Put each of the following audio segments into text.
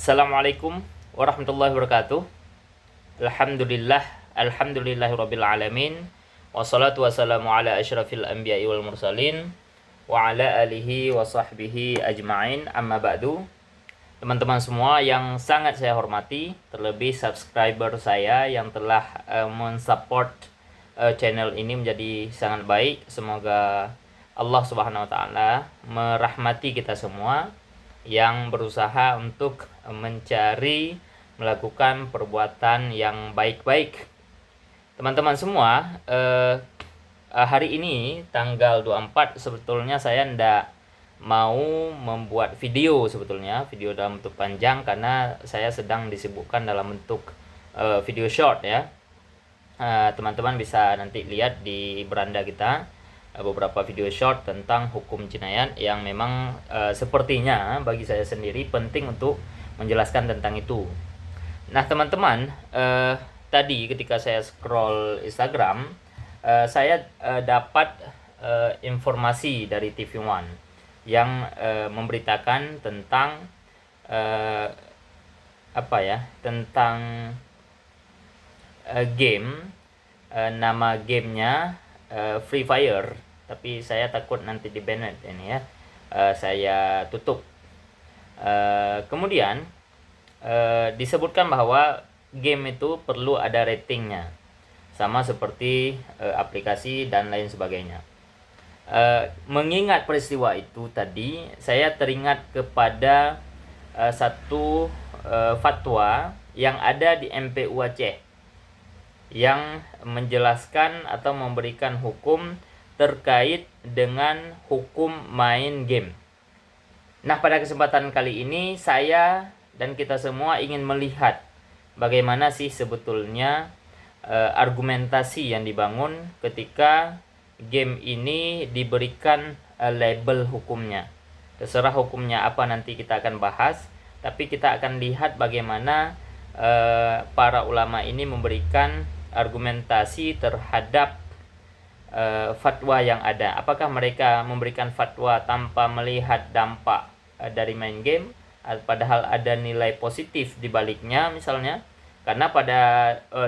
Assalamualaikum warahmatullahi wabarakatuh. Alhamdulillahirabbil alamin. Wassalatu wassalamu ala asyrafil anbiya'i wal mursalin wa ala alihi wa sahbihi ajma'in. Amma ba'du. Teman-teman semua yang sangat saya hormati, terlebih subscriber saya yang telah mensupport channel ini menjadi sangat baik. Semoga Allah Subhanahu wa taala merahmati kita semua yang berusaha untuk melakukan perbuatan yang baik-baik. Teman-teman semua, hari ini tanggal 24 sebetulnya saya ndak mau membuat video video dalam bentuk panjang karena saya sedang disibukkan dalam bentuk video short ya. Teman-teman bisa nanti lihat di beranda kita beberapa video short tentang hukum jinayat yang memang sepertinya bagi saya sendiri penting untuk menjelaskan tentang itu. Nah teman-teman, tadi ketika saya scroll Instagram, saya dapat informasi dari TV One yang memberitakan tentang tentang game, nama gamenya Free Fire, tapi saya takut nanti di banned ini ya. Saya tutup. Kemudian disebutkan bahwa game itu perlu ada ratingnya, sama seperti aplikasi dan lain sebagainya. Mengingat peristiwa itu tadi, saya teringat kepada satu fatwa yang ada di MPU Aceh yang menjelaskan atau memberikan hukum terkait dengan hukum main game. Nah, pada kesempatan kali ini saya dan kita semua ingin melihat bagaimana sih sebetulnya argumentasi yang dibangun ketika game ini diberikan label hukumnya. Terserah hukumnya apa nanti kita akan bahas, tapi kita akan lihat bagaimana para ulama ini memberikan argumentasi terhadap fatwa yang ada. Apakah mereka memberikan fatwa tanpa melihat dampak dari main game, padahal ada nilai positif di baliknya misalnya? Karena pada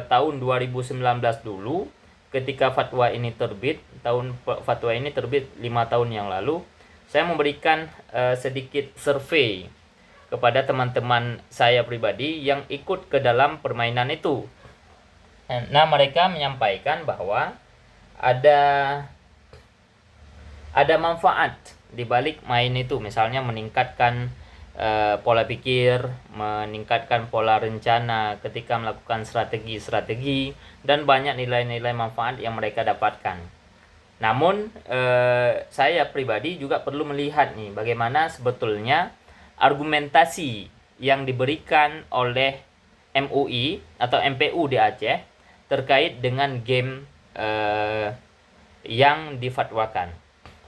tahun 2019 dulu ketika fatwa ini terbit, fatwa ini terbit 5 tahun yang lalu, saya memberikan sedikit survei kepada teman-teman saya pribadi yang ikut ke dalam permainan itu. Nah, mereka menyampaikan bahwa ada manfaat di balik main itu, misalnya meningkatkan pola pikir, meningkatkan pola rencana ketika melakukan strategi dan banyak nilai-nilai manfaat yang mereka dapatkan. Namun saya pribadi juga perlu melihat nih bagaimana sebetulnya argumentasi yang diberikan oleh MUI atau MPU di Aceh terkait dengan game yang difatwakan.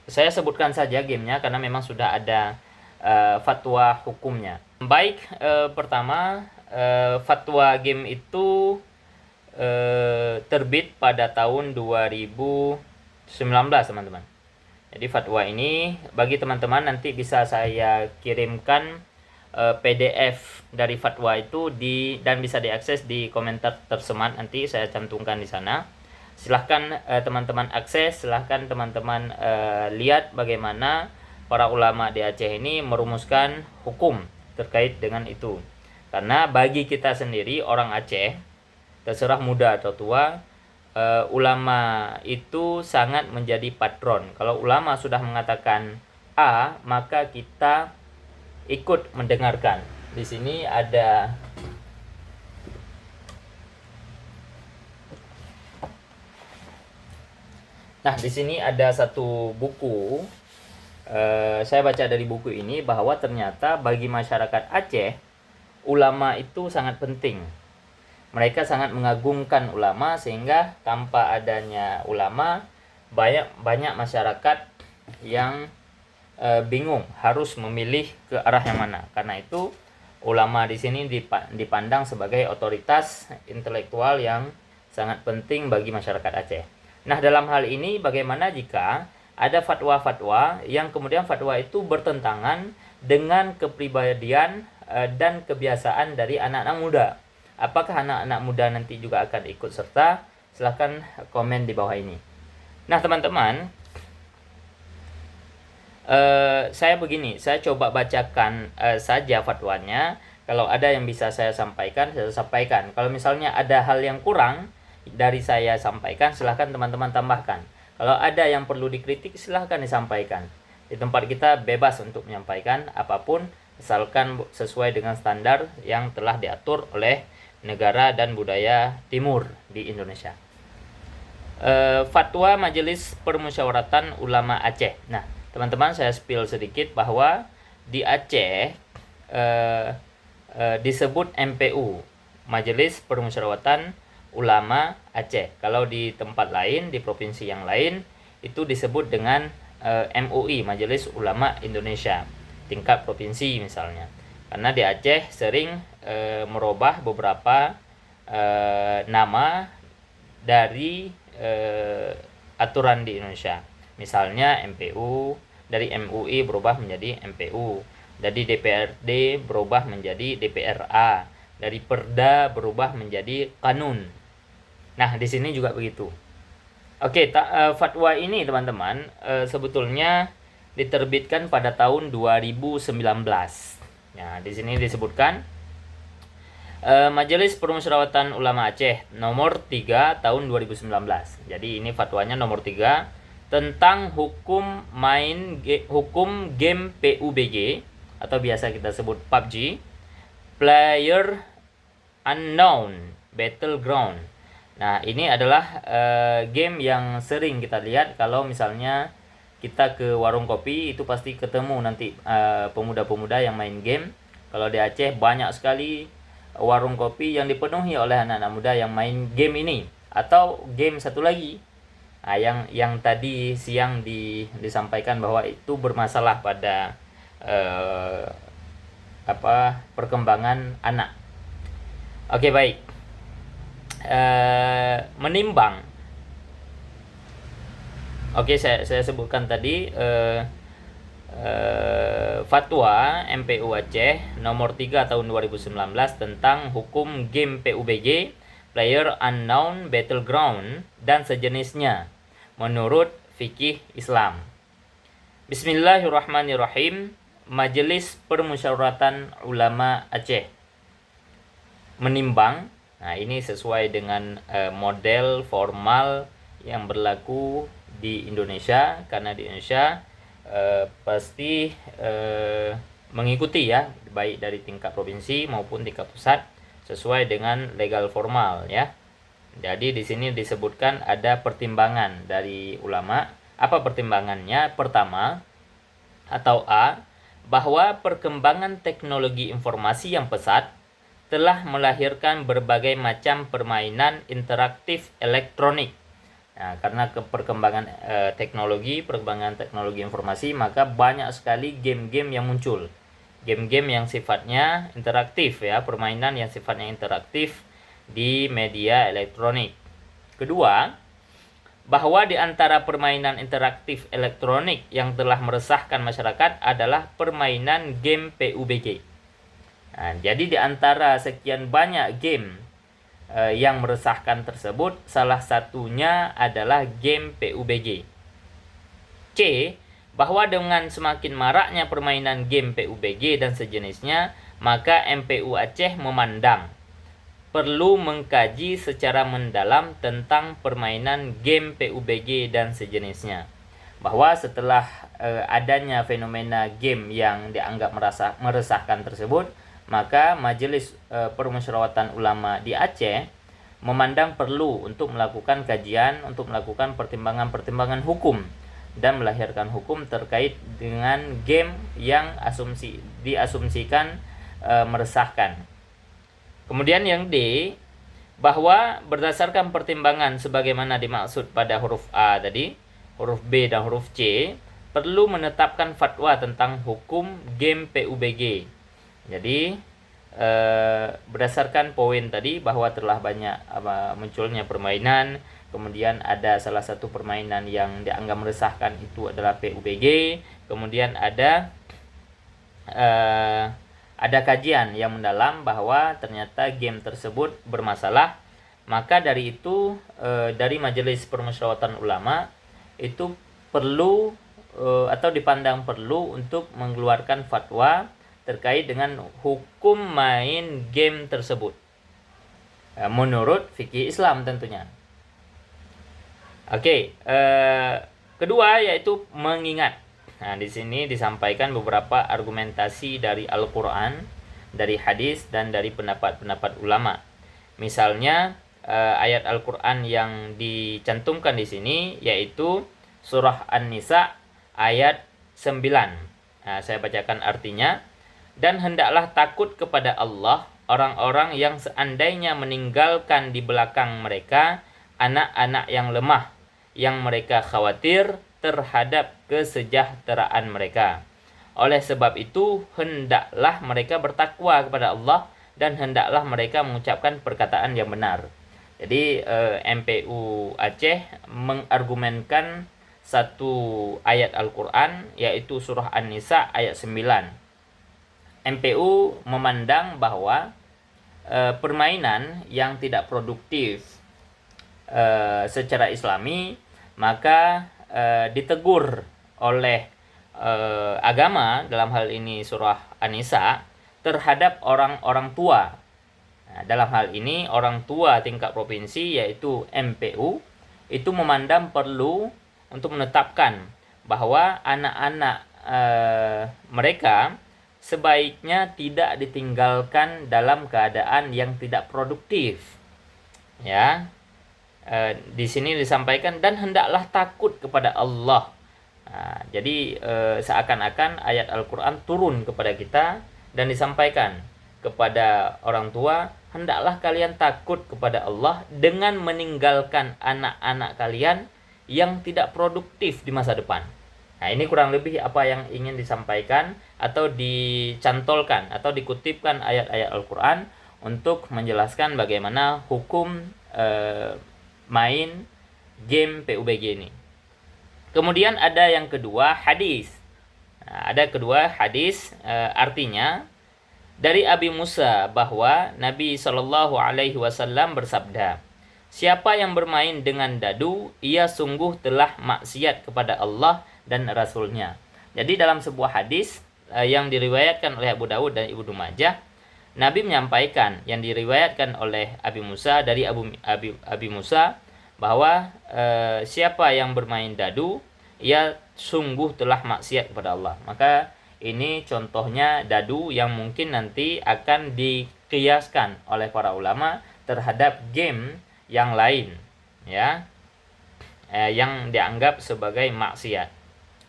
Saya sebutkan saja gamenya karena memang sudah ada fatwa hukumnya. Baik, pertama fatwa game itu terbit pada tahun 2019 teman-teman. Jadi fatwa ini bagi teman-teman nanti bisa saya kirimkan PDF dari fatwa itu dan bisa diakses di komentar tersemat, nanti saya cantumkan di sana. Silahkan teman-teman akses, silahkan teman-teman lihat bagaimana para ulama di Aceh ini merumuskan hukum terkait dengan itu. Karena bagi kita sendiri orang Aceh, terserah muda atau tua, ulama itu sangat menjadi patron. Kalau ulama sudah mengatakan A, maka kita ikut mendengarkan. Di sini ada di sini ada satu buku. Saya baca dari buku ini bahwa ternyata bagi masyarakat Aceh, ulama itu sangat penting. Mereka sangat mengagungkan ulama sehingga tanpa adanya ulama banyak masyarakat yang bingung harus memilih ke arah yang mana. Karena itu ulama di sini dipandang sebagai otoritas intelektual yang sangat penting bagi masyarakat Aceh. Nah, dalam hal ini bagaimana jika ada fatwa-fatwa yang kemudian fatwa itu bertentangan dengan kepribadian dan kebiasaan dari anak-anak muda. Apakah anak-anak muda nanti juga akan ikut serta? Silahkan komen di bawah ini. Nah teman-teman, saya begini, saya coba bacakan saja fatwanya. Kalau ada yang bisa saya sampaikan, saya sampaikan. Kalau misalnya ada hal yang kurang dari saya sampaikan, silahkan teman-teman tambahkan. Kalau ada yang perlu dikritik, silahkan disampaikan. Di tempat kita bebas untuk menyampaikan apapun, asalkan sesuai dengan standar yang telah diatur oleh negara dan budaya timur di Indonesia. Fatwa Majelis Permusyawaratan Ulama Aceh. Nah, teman-teman, saya spill sedikit bahwa di Aceh disebut MPU, Majelis Permusyawaratan Ulama Aceh. Kalau di tempat lain, di provinsi yang lain, itu disebut dengan MUI, Majelis Ulama Indonesia, tingkat provinsi misalnya. Karena di Aceh sering merubah beberapa nama dari aturan di Indonesia. Misalnya MPU, dari MUI berubah menjadi MPU, dari DPRD berubah menjadi DPRA, dari Perda berubah menjadi Kanun. Nah, di sini juga begitu. Oke, fatwa ini teman-teman sebetulnya diterbitkan pada tahun 2019. Nah, di sini disebutkan Majelis Permusyawaratan Ulama Aceh nomor 3 tahun 2019. Jadi ini fatwanya nomor 3 tentang hukum game PUBG atau biasa kita sebut PUBG, Player Unknown Battleground. Nah, ini adalah game yang sering kita lihat kalau misalnya kita ke warung kopi, itu pasti ketemu nanti pemuda-pemuda yang main game. Kalau di Aceh banyak sekali warung kopi yang dipenuhi oleh anak-anak muda yang main game ini, atau game satu lagi. Nah, yang tadi siang disampaikan bahwa itu bermasalah pada perkembangan anak. Oke, baik. Menimbang. Oke, saya sebutkan tadi fatwa MPU Aceh nomor 3 tahun 2019 tentang hukum game PUBG, Player Unknown Battleground dan sejenisnya menurut fikih Islam. Bismillahirrahmanirrahim. Majelis Permusyawaratan Ulama Aceh menimbang. Nah, ini sesuai dengan model formal yang berlaku di Indonesia, karena di Indonesia pasti mengikuti ya, baik dari tingkat provinsi maupun tingkat pusat, sesuai dengan legal formal ya. Jadi di sini disebutkan ada pertimbangan dari ulama. Apa pertimbangannya? Pertama atau A, bahwa perkembangan teknologi informasi yang pesat telah melahirkan berbagai macam permainan interaktif elektronik. Nah, karena perkembangan teknologi informasi, maka banyak sekali game-game yang muncul. Game-game yang sifatnya interaktif ya, permainan yang sifatnya interaktif di media elektronik. Kedua, bahwa di antara permainan interaktif elektronik yang telah meresahkan masyarakat adalah permainan game PUBG. Nah, jadi di antara sekian banyak game yang meresahkan tersebut, salah satunya adalah game PUBG. C, bahwa dengan semakin maraknya permainan game PUBG dan sejenisnya, maka MPU Aceh memandang perlu mengkaji secara mendalam tentang permainan game PUBG dan sejenisnya. Bahwa setelah adanya fenomena game yang dianggap meresahkan tersebut, maka Majelis Permusyawaratan Ulama di Aceh memandang perlu untuk melakukan kajian, untuk melakukan pertimbangan-pertimbangan hukum dan melahirkan hukum terkait dengan game yang diasumsikan meresahkan. Kemudian yang D, bahwa berdasarkan pertimbangan sebagaimana dimaksud pada huruf A tadi, huruf B dan huruf C, perlu menetapkan fatwa tentang hukum game PUBG. Jadi berdasarkan poin tadi bahwa telah banyak munculnya permainan, kemudian ada salah satu permainan yang dianggap meresahkan itu adalah PUBG, kemudian ada ada kajian yang mendalam bahwa ternyata game tersebut bermasalah, maka dari itu dari Majelis Permusyawaratan Ulama itu perlu atau dipandang perlu untuk mengeluarkan fatwa terkait dengan hukum main game tersebut menurut fikih Islam tentunya. Oke, kedua yaitu mengingat. Nah, di sini disampaikan beberapa argumentasi dari Al-Qur'an, dari hadis dan dari pendapat-pendapat ulama. Misalnya ayat Al-Qur'an yang dicantumkan di sini yaitu surah An-Nisa ayat 9. Nah, saya bacakan artinya. Dan hendaklah takut kepada Allah orang-orang yang seandainya meninggalkan di belakang mereka anak-anak yang lemah, yang mereka khawatir terhadap kesejahteraan mereka. Oleh sebab itu, hendaklah mereka bertakwa kepada Allah dan hendaklah mereka mengucapkan perkataan yang benar. Jadi MPU Aceh mengargumenkan satu ayat Al-Quran yaitu surah An-Nisa ayat 9. MPU memandang bahwa permainan yang tidak produktif secara Islami maka ditegur oleh agama, dalam hal ini surah An-Nisa, terhadap orang-orang tua. Nah, dalam hal ini orang tua tingkat provinsi yaitu MPU itu memandang perlu untuk menetapkan bahwa anak-anak mereka sebaiknya tidak ditinggalkan dalam keadaan yang tidak produktif. Ya, di sini disampaikan dan hendaklah takut kepada Allah. Nah, jadi seakan-akan ayat Al-Quran turun kepada kita dan disampaikan kepada orang tua, hendaklah kalian takut kepada Allah dengan meninggalkan anak-anak kalian yang tidak produktif di masa depan. Nah, ini kurang lebih apa yang ingin disampaikan atau dicantolkan atau dikutipkan ayat-ayat Al-Quran untuk menjelaskan bagaimana hukum main game PUBG ini. Kemudian ada yang kedua, hadis. Nah, ada kedua hadis, artinya dari Abi Musa bahwa Nabi Shallallahu Alaihi Wasallam bersabda, siapa yang bermain dengan dadu, ia sungguh telah maksiat kepada Allah dan Rasulnya. Jadi dalam sebuah hadis yang diriwayatkan oleh Abu Dawud dan Ibnu Majah, Nabi menyampaikan yang diriwayatkan oleh Abi Musa dari Abi Musa bahwa siapa yang bermain dadu ia sungguh telah maksiat kepada Allah. Maka ini contohnya dadu yang mungkin nanti akan dikiaskan oleh para ulama terhadap game yang lain, ya, yang dianggap sebagai maksiat.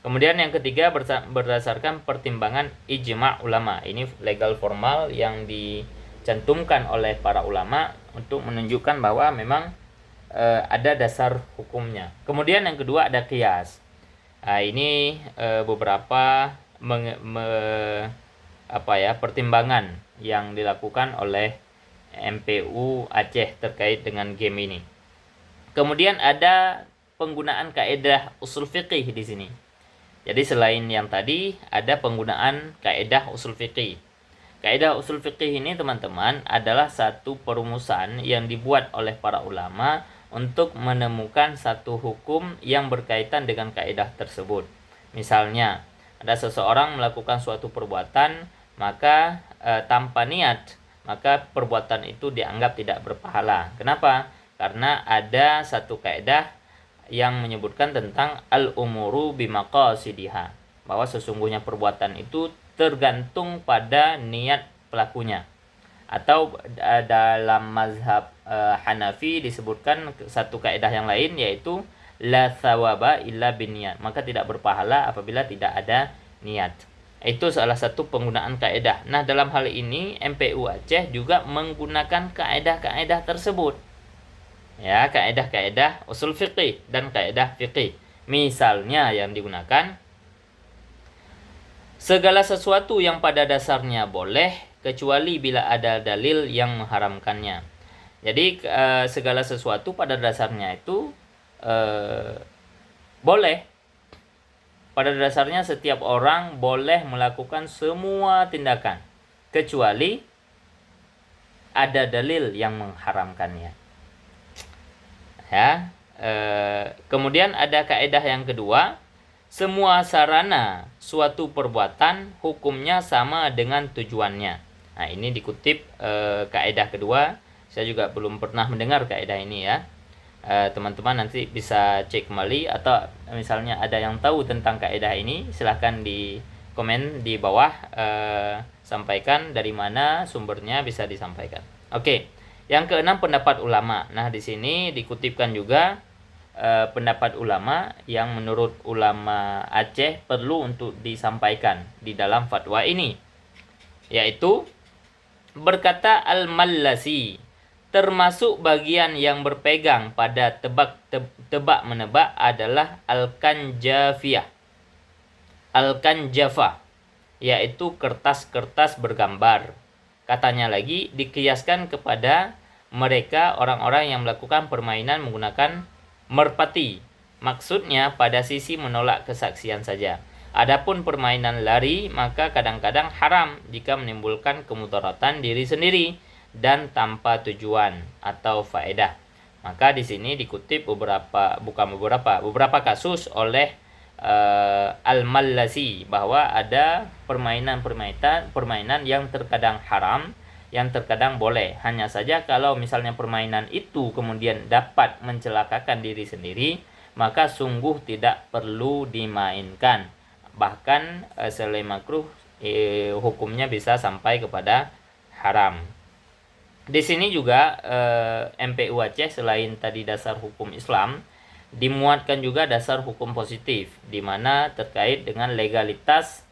Kemudian yang ketiga berdasarkan pertimbangan ijma' ulama. Ini legal formal yang dicantumkan oleh para ulama untuk menunjukkan bahwa memang ada dasar hukumnya. Kemudian yang kedua ada qiyas. Ini beberapa pertimbangan yang dilakukan oleh MPU Aceh terkait dengan game ini. Kemudian ada penggunaan kaidah usul fiqih di sini. Jadi selain yang tadi ada penggunaan kaidah usul fiqih. Kaidah usul fiqih ini teman-teman adalah satu perumusan yang dibuat oleh para ulama untuk menemukan satu hukum yang berkaitan dengan kaidah tersebut. Misalnya, ada seseorang melakukan suatu perbuatan, maka tanpa niat, maka perbuatan itu dianggap tidak berpahala. Kenapa? Karena ada satu kaidah yang menyebutkan tentang al-umuru bimaqasidiha, bahwa sesungguhnya perbuatan itu tergantung pada niat pelakunya. Atau dalam mazhab Hanafi disebutkan satu kaidah yang lain yaitu la thawaba illa binniyat, maka tidak berpahala apabila tidak ada niat. Itu salah satu penggunaan kaidah. Nah, dalam hal ini MPU Aceh juga menggunakan kaidah-kaidah tersebut. Ya, kaidah-kaidah usul fiqih dan kaidah fiqih. Misalnya yang digunakan, segala sesuatu yang pada dasarnya boleh kecuali bila ada dalil yang mengharamkannya. Jadi segala sesuatu pada dasarnya itu boleh. Pada dasarnya setiap orang boleh melakukan semua tindakan kecuali ada dalil yang mengharamkannya. Ya. Kemudian ada kaidah yang kedua, semua sarana suatu perbuatan hukumnya sama dengan tujuannya. Nah, ini dikutip kaidah kedua. Saya juga belum pernah mendengar kaidah ini ya. Teman-teman nanti bisa cek kembali, atau misalnya ada yang tahu tentang kaidah ini, silahkan di komen di bawah, sampaikan dari mana sumbernya, bisa disampaikan. Oke. Yang keenam, pendapat ulama. Nah, di sini dikutipkan juga pendapat ulama yang menurut ulama Aceh perlu untuk disampaikan di dalam fatwa ini, yaitu berkata Al-Mallasi, termasuk bagian yang berpegang pada tebak menebak adalah Al-Kanjafiyah, Al-Kanjafah, yaitu kertas-kertas bergambar. Katanya lagi dikiaskan kepada mereka orang-orang yang melakukan permainan menggunakan merpati. Maksudnya pada sisi menolak kesaksian saja. Adapun permainan lari maka kadang-kadang haram jika menimbulkan kemudaratan diri sendiri dan tanpa tujuan atau faedah. Maka di sini dikutip beberapa kasus oleh Al-Mallasi, bahwa ada permainan yang terkadang haram, yang terkadang boleh. Hanya saja kalau misalnya permainan itu kemudian dapat mencelakakan diri sendiri, maka sungguh tidak perlu dimainkan. Bahkan selain makruh, hukumnya bisa sampai kepada haram. Di sini juga MPU Aceh selain tadi dasar hukum Islam, dimuatkan juga dasar hukum positif, di mana terkait dengan legalitas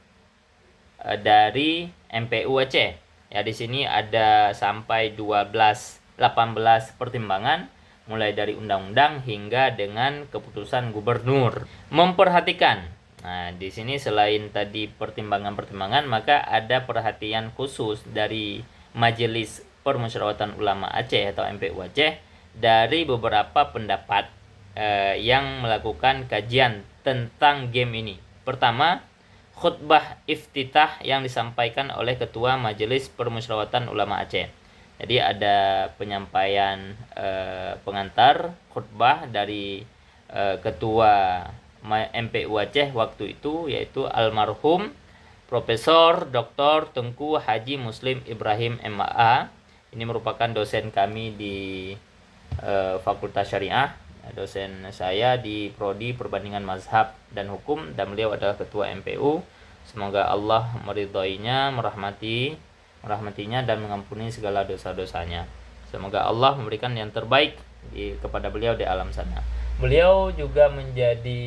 dari MPU Aceh. Ya, di sini ada sampai 18 pertimbangan, mulai dari undang-undang hingga dengan keputusan gubernur. Memperhatikan. Nah, di sini selain tadi pertimbangan-pertimbangan, maka ada perhatian khusus dari Majelis Permusyawaratan Ulama Aceh atau MPU Aceh dari beberapa pendapat yang melakukan kajian tentang game ini. Pertama, khutbah iftitah yang disampaikan oleh Ketua Majelis Permusyawaratan Ulama Aceh. Jadi ada penyampaian pengantar khutbah dari Ketua MPU Aceh waktu itu, yaitu almarhum Profesor Dr. Tengku Haji Muslim Ibrahim MA. Ini merupakan dosen kami di Fakultas Syariah, dosen saya di Prodi Perbandingan Mazhab dan Hukum, dan beliau adalah Ketua MPU. Semoga Allah meridhoinya, merahmatinya dan mengampuni segala dosa-dosanya. Semoga Allah memberikan yang terbaik kepada beliau di alam sana. Beliau juga menjadi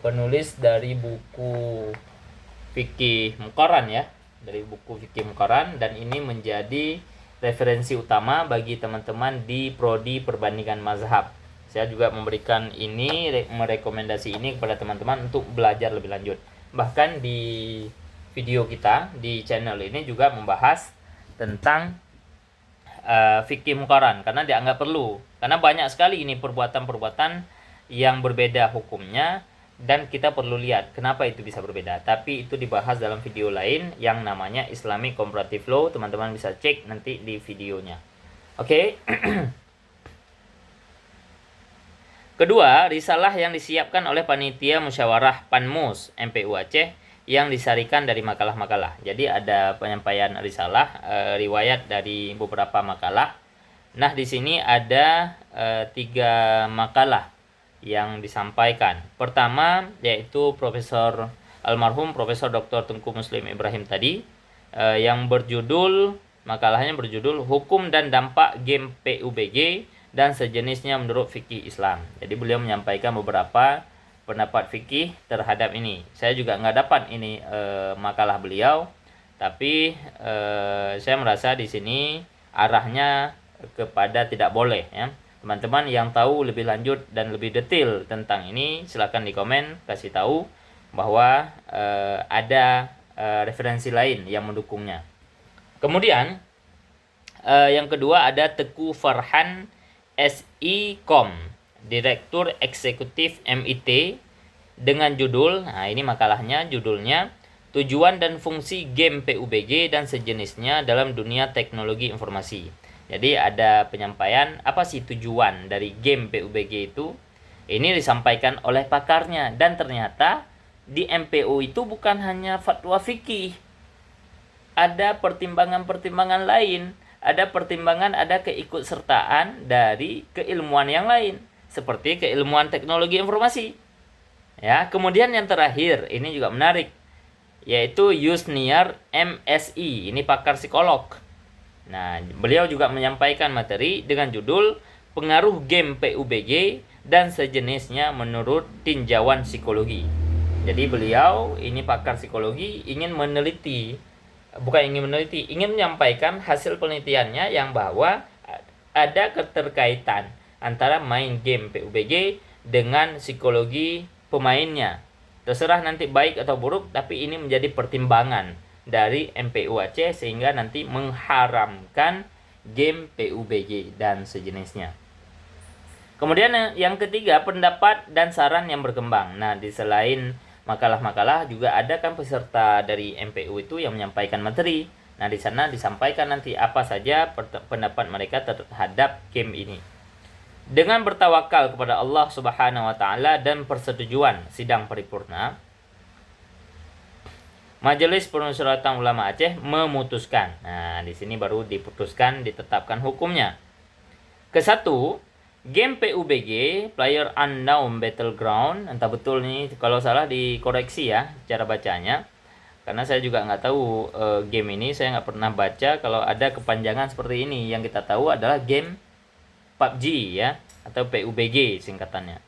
penulis dari buku Fikih Muqarran ya, dari buku Fikih Muqarran, dan ini menjadi referensi utama bagi teman-teman di Prodi Perbandingan Mazhab. Saya juga memberikan ini, merekomendasi ini kepada teman-teman untuk belajar lebih lanjut. Bahkan di video kita di channel ini juga membahas tentang fikih muqarran, karena dianggap perlu. Karena banyak sekali ini perbuatan-perbuatan yang berbeda hukumnya, dan kita perlu lihat kenapa itu bisa berbeda. Tapi itu dibahas dalam video lain yang namanya Islamic Comparative Law. Teman-teman bisa cek nanti di videonya. Oke. Kedua, risalah yang disiapkan oleh Panitia Musyawarah Panmus MPU Aceh yang disarikan dari makalah-makalah. Jadi ada penyampaian risalah, riwayat dari beberapa makalah. Nah, di sini ada 3 makalah yang disampaikan. Pertama yaitu almarhum Profesor Dr. Tengku Muslim Ibrahim tadi, yang makalahnya berjudul Hukum dan Dampak Game PUBG dan Sejenisnya Menurut Fikih Islam. Jadi beliau menyampaikan beberapa pendapat fikih terhadap ini. Saya juga nggak dapat ini makalah beliau, tapi saya merasa di sini arahnya kepada tidak boleh ya. Teman-teman yang tahu lebih lanjut dan lebih detail tentang ini, silakan di komen kasih tahu bahwa ada referensi lain yang mendukungnya. Kemudian yang kedua ada Teguh Farhan SI.Com, Direktur Eksekutif MIT, dengan judul, nah ini makalahnya, judulnya tujuan dan fungsi game PUBG dan sejenisnya dalam dunia teknologi informasi. Jadi ada penyampaian apa sih tujuan dari game PUBG itu. Ini disampaikan oleh pakarnya, dan ternyata di MPO itu bukan hanya fatwa fikih. Ada pertimbangan-pertimbangan lain, ada pertimbangan, ada keikutsertaan dari keilmuan yang lain, seperti keilmuan teknologi informasi. Ya, kemudian yang terakhir, ini juga menarik, yaitu Yusniar MSI, ini pakar psikolog. Nah, beliau juga menyampaikan materi dengan judul Pengaruh Game PUBG dan Sejenisnya Menurut Tinjauan Psikologi. Jadi beliau ini pakar psikologi ingin menyampaikan hasil penelitiannya yang bahwa ada keterkaitan antara main game PUBG dengan psikologi pemainnya. Terserah nanti baik atau buruk, tapi ini menjadi pertimbangan dari MPU Aceh sehingga nanti mengharamkan game PUBG dan sejenisnya. Kemudian yang ketiga, pendapat dan saran yang berkembang. Nah, di selain makalah-makalah juga ada kan peserta dari MPU itu yang menyampaikan materi. Nah, di sana disampaikan nanti apa saja pendapat mereka terhadap game ini. Dengan bertawakal kepada Allah Subhanahu wa taala dan persetujuan sidang paripurna, Majelis Permusyawaratan Ulama Aceh memutuskan. Nah, di sini baru diputuskan, ditetapkan hukumnya. Kesatu, game PUBG, Player Unknown Battleground, entah betul nih, kalau salah dikoreksi ya cara bacanya. Karena saya juga nggak tahu game ini, saya nggak pernah baca kalau ada kepanjangan seperti ini. Yang kita tahu adalah game PUBG ya, atau PUBG singkatannya.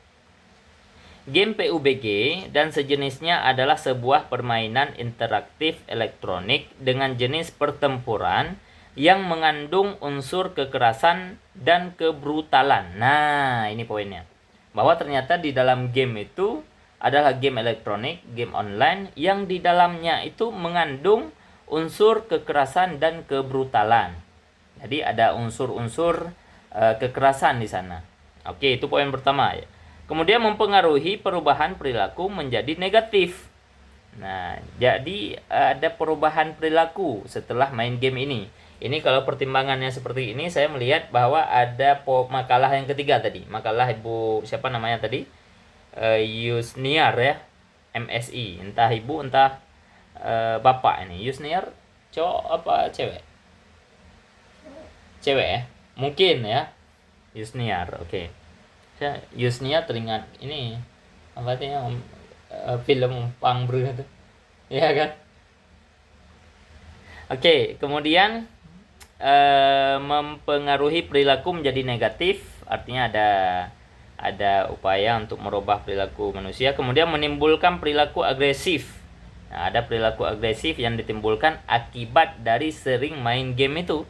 Game PUBG dan sejenisnya adalah sebuah permainan interaktif elektronik dengan jenis pertempuran yang mengandung unsur kekerasan dan kebrutalan. Nah, ini poinnya. Bahwa ternyata di dalam game itu adalah game elektronik, game online yang di dalamnya itu mengandung unsur kekerasan dan kebrutalan. Jadi ada unsur-unsur kekerasan di sana. Oke, itu poin pertama ya. Kemudian mempengaruhi perubahan perilaku menjadi negatif. Nah, jadi ada perubahan perilaku setelah main game ini. Ini kalau pertimbangannya seperti ini, saya melihat bahwa ada makalah yang ketiga tadi. Makalah Ibu siapa namanya tadi? Yusniar ya, MSI. Entah ibu, entah bapak ini. Yusniar cowok apa cewek? Cewek ya? Mungkin ya. Yusniar, oke. Yusniar teringat ini apa artinya film Pang Bru itu. Ya kan? Oke, kemudian mempengaruhi perilaku menjadi negatif, artinya ada upaya untuk merubah perilaku manusia. Kemudian menimbulkan perilaku agresif. Nah, ada perilaku agresif yang ditimbulkan akibat dari sering main game itu.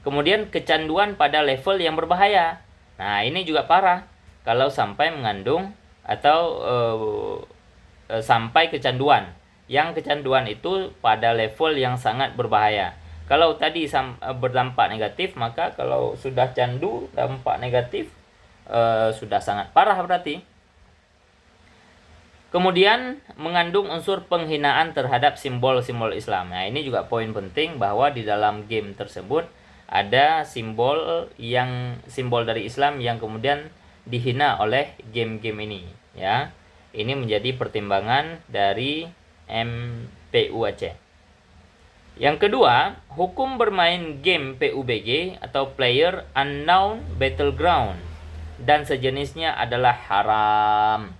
Kemudian kecanduan pada level yang berbahaya. Nah, ini juga parah kalau sampai mengandung atau sampai kecanduan. Yang kecanduan itu pada level yang sangat berbahaya. Kalau tadi berdampak negatif, maka kalau sudah candu dampak negatif sudah sangat parah berarti. Kemudian mengandung unsur penghinaan terhadap simbol-simbol Islam. Nah, ini juga poin penting bahwa di dalam game tersebut ada simbol dari Islam yang kemudian dihina oleh game-game ini ya. Ini menjadi pertimbangan dari MPU Aceh. Yang kedua, hukum bermain game PUBG atau Player Unknown Battleground dan sejenisnya adalah haram.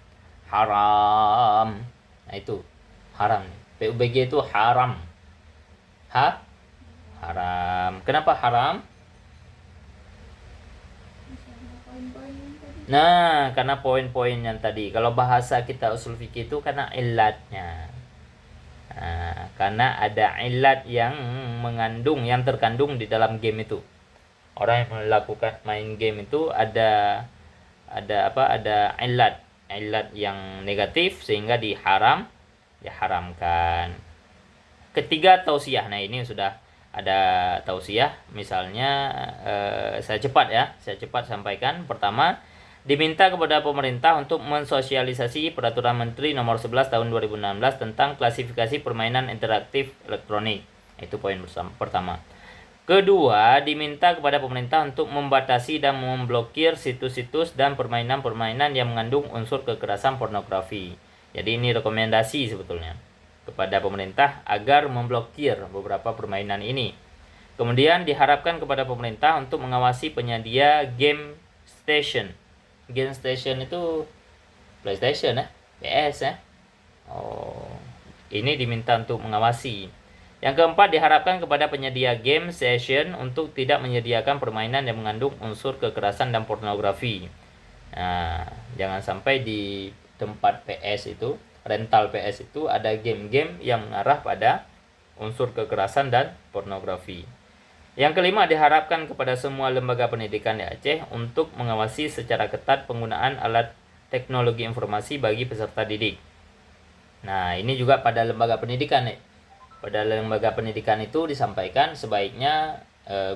Nah, itu haram. PUBG itu haram. Haram. Kenapa haram? Nah, karena poin-poin yang tadi. Kalau bahasa kita usul fikih itu karena ilatnya. Nah, karena ada ilat yang terkandung di dalam game itu. Orang yang melakukan main game itu ada ilat yang negatif sehingga diharamkan. Ketiga, tausiah. Nah, ini sudah ada tausiah. Misalnya saya cepat sampaikan. Pertama, Diminta kepada pemerintah untuk mensosialisasi Peraturan Menteri Nomor 11 Tahun 2016 tentang klasifikasi permainan interaktif elektronik. Itu poin pertama. Kedua, diminta kepada pemerintah untuk membatasi dan memblokir situs-situs dan permainan-permainan yang mengandung unsur kekerasan pornografi. Jadi ini rekomendasi sebetulnya kepada pemerintah agar memblokir beberapa permainan ini. Kemudian diharapkan kepada pemerintah untuk mengawasi penyedia game station. Game station itu PlayStation PS Oh, ini diminta untuk mengawasi. Yang keempat, diharapkan kepada penyedia game session untuk tidak menyediakan permainan yang mengandung unsur kekerasan dan pornografi. Nah, jangan sampai di tempat PS itu, rental PS itu ada game-game yang mengarah pada unsur kekerasan dan pornografi. Yang kelima, diharapkan kepada semua lembaga pendidikan di Aceh untuk mengawasi secara ketat penggunaan alat teknologi informasi bagi peserta didik. Nah, ini juga pada lembaga pendidikan nih. Pada lembaga pendidikan itu disampaikan sebaiknya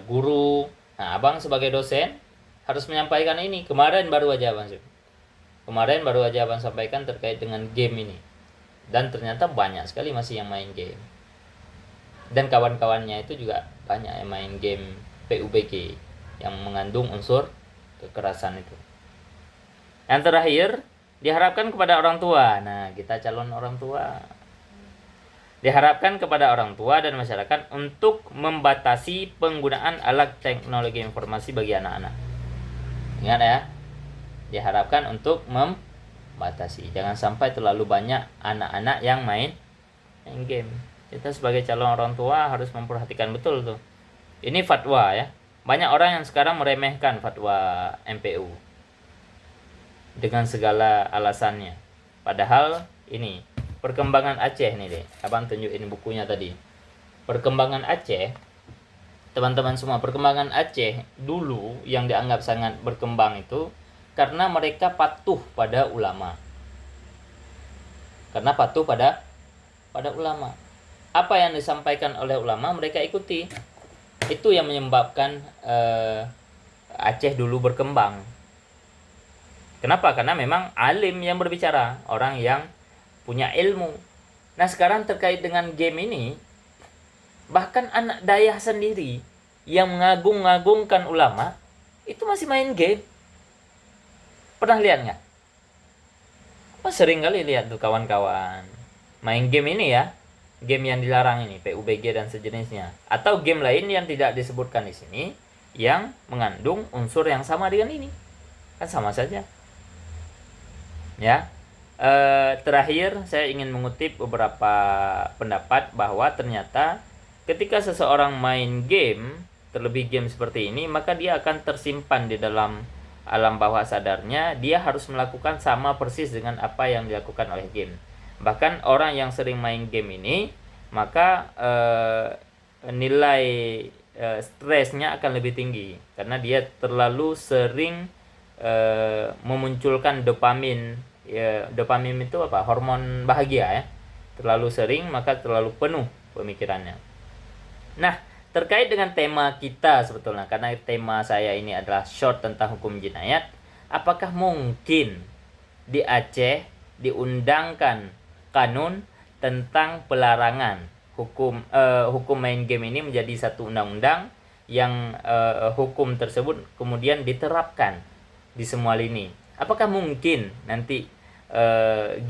guru, nah abang sebagai dosen harus menyampaikan ini. Kemarin baru aja abang sampaikan terkait dengan game ini, dan ternyata banyak sekali masih yang main game, dan kawan-kawannya itu juga banyak yang main game PUBG yang mengandung unsur kekerasan itu. Yang terakhir, diharapkan kepada orang tua. Nah, kita calon orang tua. Diharapkan kepada orang tua dan masyarakat untuk membatasi penggunaan alat teknologi informasi bagi anak-anak. Ingat ya, diharapkan untuk membatasi. Jangan sampai terlalu banyak anak-anak yang main game. Kita sebagai calon orang tua harus memperhatikan betul tuh. Ini fatwa ya. Banyak orang yang sekarang meremehkan fatwa MPU dengan segala alasannya. Padahal ini perkembangan Aceh nih deh. Abang tunjukin bukunya tadi. Perkembangan Aceh, teman-teman semua, perkembangan Aceh dulu yang dianggap sangat berkembang itu karena mereka patuh pada ulama. Karena patuh pada ulama. Apa yang disampaikan oleh ulama mereka ikuti. Itu yang menyebabkan Aceh dulu berkembang. Kenapa? Karena memang alim yang berbicara, orang yang punya ilmu. Nah, sekarang terkait dengan game ini, bahkan anak dayah sendiri yang mengagung-agungkan ulama itu masih main game. Pernah lihat nggak? Sering kali lihat tuh kawan-kawan main game ini ya, game yang dilarang ini, PUBG dan sejenisnya, atau game lain yang tidak disebutkan di sini yang mengandung unsur yang sama dengan ini, kan sama saja. Ya. Terakhir saya ingin mengutip beberapa pendapat bahwa ternyata ketika seseorang main game, terlebih game seperti ini, maka dia akan tersimpan di dalam alam bawah sadarnya. Dia harus melakukan sama persis dengan apa yang dilakukan oleh game. Bahkan orang yang sering main game ini, maka nilai stresnya akan lebih tinggi karena dia terlalu sering memunculkan dopamin. Ya, dopamin itu apa? Hormon bahagia ya. Terlalu sering maka terlalu penuh pemikirannya. Nah, terkait dengan tema kita sebetulnya, karena tema saya ini adalah short tentang hukum jinayat, apakah mungkin di Aceh diundangkan kanun tentang pelarangan hukum main game ini menjadi satu undang-undang yang hukum tersebut kemudian diterapkan di semua lini? Apakah mungkin nanti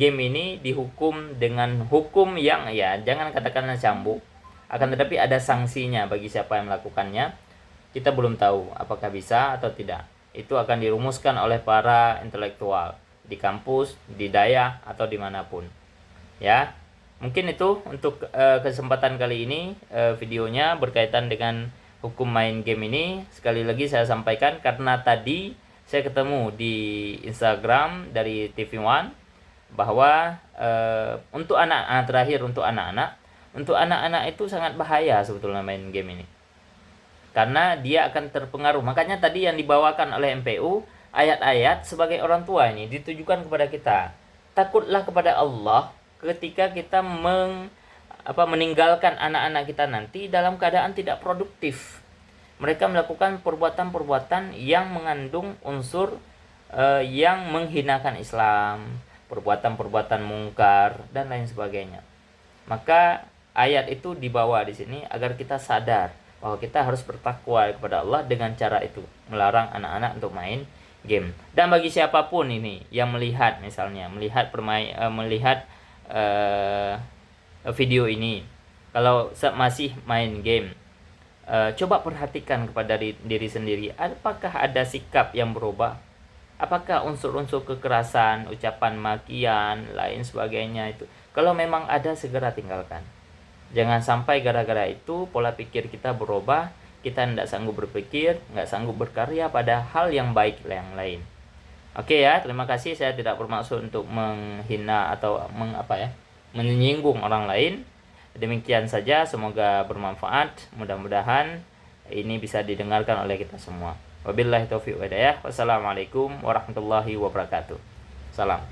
game ini dihukum dengan hukum yang ya jangan katakanlah cambuk, akan tetapi ada sanksinya bagi siapa yang melakukannya? Kita belum tahu apakah bisa atau tidak. Itu akan dirumuskan oleh para intelektual di kampus, di daerah atau dimanapun. Ya, mungkin itu untuk kesempatan kali ini videonya berkaitan dengan hukum main game ini. Sekali lagi saya sampaikan karena tadi saya ketemu di Instagram dari TV One bahwa untuk anak-anak, terakhir untuk anak-anak itu sangat bahaya sebetulnya main game ini. Karena dia akan terpengaruh. Makanya tadi yang dibawakan oleh MPU, ayat-ayat sebagai orang tua ini ditujukan kepada kita. Takutlah kepada Allah ketika kita meninggalkan anak-anak kita nanti dalam keadaan tidak produktif. Mereka melakukan perbuatan-perbuatan yang mengandung unsur yang menghinakan Islam, perbuatan-perbuatan mungkar dan lain sebagainya. Maka ayat itu dibawa di sini agar kita sadar bahwa kita harus bertakwa kepada Allah dengan cara itu, melarang anak-anak untuk main game. Dan bagi siapapun ini yang melihat, misalnya melihat video ini, kalau masih main game, coba perhatikan kepada diri sendiri, apakah ada sikap yang berubah, apakah unsur-unsur kekerasan, ucapan makian, lain sebagainya itu. Kalau memang ada, segera tinggalkan. Jangan sampai gara-gara itu pola pikir kita berubah, kita tidak sanggup berpikir, nggak sanggup berkarya pada hal yang baik yang lain. Oke ya, terima kasih. Saya tidak bermaksud untuk menghina atau menyinggung orang lain. Demikian saja, semoga bermanfaat. Mudah-mudahan ini bisa didengarkan oleh kita semua. Wabillahi taufiq wa hidayah. Wassalamualaikum warahmatullahi wabarakatuh. Salam.